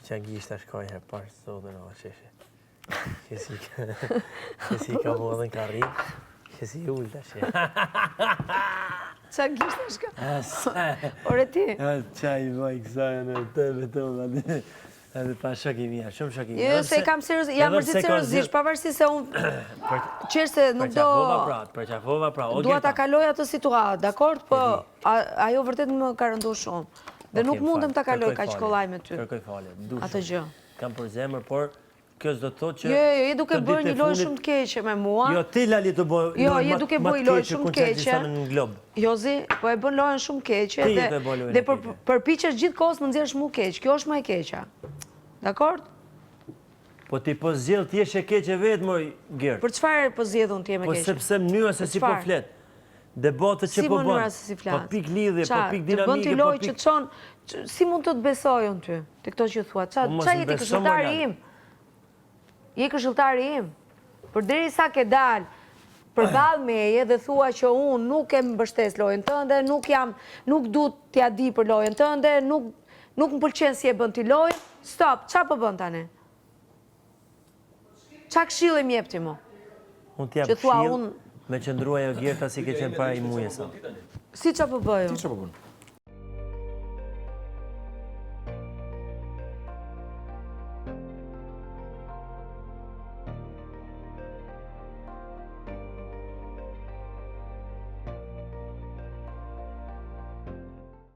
Që gjishta shkoj herë parë sotën o qeshe. Që si ka mua dhe në karri, që si ullë të shë. Qa gjishta shka? Ore ti? Qa i vaj kësaj në të vetëm, edhe pa shok i mija, shumë shok i mija. Jo, se jam mërzit seriozisht, pavarësisht se unë qërë se nuk do... Përqafova pra, dua ta kaloj atë situatë, dakord? Po, ajo vërtet më ka rëndu shumë. Dhe nuk mundem ta kaloj kaq kollaj me ty. Kërkoj falje, atë gjë. Kam për zemër, por kjo s'do të thotë që... Jo, je duke bërë një lojë shumë të keqe me mua. Jo, ti Lali të bërë jo, je duke bërë një lojë shumë të keqe. Jozi, po e bën lojën shumë keqe dhe përpiqesh gjithkohës më nxjerrësh mua keq. Kjo është më e keqja. Dakord? Po ti po zgjedh ti je e keqe vetë moj Gert. Për çfarë po zgjedhun ti me keq? Po sepse mënyra se si po flet. Debatet që po bën. Po pik lidhje, po pik dinamike, bën ti lojë që çon, si mund të të besoj unë ty? Te këto që thua. Ça je ti këshilltari im? Je këshilltari im. Përderisa ke dal përballë meje dhe thua që unë nuk e mbështes lojën tënde, nuk du t'ja di për lojën tënde, nuk më pëlqen si e bën ti lojën. Stop, qa po bën tani? Qa këshillë i mjep ti mu? Unë t'jap këshillë me qëndruaj o Gerta si ke qenë para i muje sa. Si qa po bëjo? Ti qa po bën?